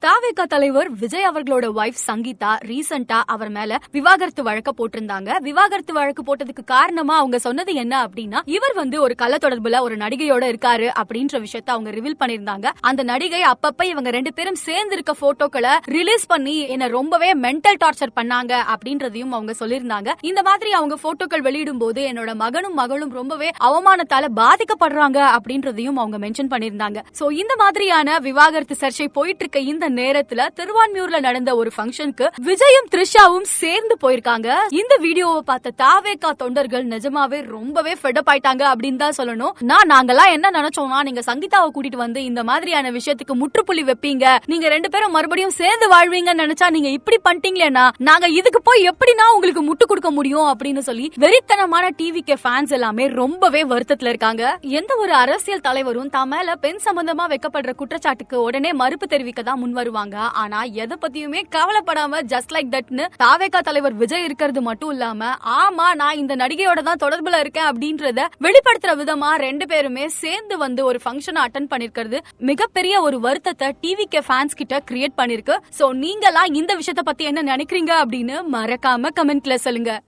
தாவேகா தலைவர் விஜய் அவர்களோட வைஃப் சங்கீதா ரீசெண்டா அவர் மேல விவாகரத்து வழக்க போட்டிருந்தாங்க. விவாகரத்து வழக்கு போட்டதுக்கு காரணமா அவங்க சொன்னது என்ன அப்படின்னா, இவர் ஒரு கள்ள தொடர்புல ஒரு நடிகையோட இருக்காரு அப்படின்ற விஷயத்த அவங்க ரிவீல் பண்ணிருந்தாங்க. அந்த நடிகை அப்பப்ப இவங்க ரெண்டு பேரும் சேர்ந்து இருக்க போட்டோக்களை ரிலீஸ் பண்ணி என்ன ரொம்பவே மென்டல் டார்ச்சர் பண்ணாங்க அப்படின்றதையும் அவங்க சொல்லியிருந்தாங்க. இந்த மாதிரி அவங்க போட்டோக்கள் வெளியிடும் போது என்னோட மகனும் மகளும் ரொம்பவே அவமானத்தால பாதிக்கப்படுறாங்க அப்படின்றதையும் அவங்க மென்ஷன் பண்ணிருந்தாங்க. சோ இந்த மாதிரியான விவாகரத்து சர்ச்சை போயிட்டு இருக்க இந்த நேரத்துல திருவான்மியூர்ல நடந்த ஒரு ஃபங்க்ஷனுக்கு விஜயும் த்ரிஷாவும் சேர்ந்து போயிருக்காங்க. இந்த வீடியோவை பார்த்த தாவேகா தொண்டர்கள் நிஜமாவே ரொம்பவே ஃபெட் அப் ஆயிட்டாங்க அப்படின்னு தான் சொல்லணும். நாங்கெல்லாம் என்ன நினைச்சோம்னா, நீங்க சங்கீதாவை கூட்டிட்டு வந்து இந்த மாதிரியான விஷயத்துக்கு முற்றுப்புள்ளி வைப்பீங்க, நீங்க ரெண்டு பேரும் மறுபடியும் சேர்ந்து வாழ்வீங்கன்னு நினைச்சா நீங்க இப்படி பண்ணிட்டீங்களேனா நாங்க இதுக்கு போய் எப்படினா உங்களுக்கு முட்டு கொடுக்க முடியும் அப்படின்னு சொல்லி வெறித்தனமான டிவிகே ஃபேன்ஸ் எல்லாமே ரொம்பவே வருத்தத்துல இருக்காங்க. எந்த ஒரு அரசியல் தலைவரும் தான் மேல பெண் சம்பந்தமா வைக்கப்படுற குற்றச்சாட்டுக்கு உடனே மறுப்பு தெரிவிக்க தான் முன் வருவாங்க. ஆனா எதை பத்தியுமே கவலைப்படாம ஜஸ்ட் லைக் தட்னு தாவேகா தலைவர் விஜய் இருக்கிறது மட்டும் இல்லாம, ஆமா நான் இந்த நடிகையோட தான் தொடர்புல இருக்கேன் அப்படின்றத வெளிப்படுத்துற விதமா ரெண்டு பேருமே சேர்ந்து ஒரு ஃபங்க்ஷன் அட்டெண்ட் பண்ணிருக்கிறது மிகப்பெரிய ஒரு வருத்தத்தை டிவிகே ஃபேன்ஸ் கிட்ட கிரியேட் பண்ணிருக்கு. சோ நீங்கலாம் இந்த விஷயத்தை பத்தி என்ன நினைக்கிறீங்க அப்படின்னு மறக்காம கமெண்ட்ல சொல்லுங்க.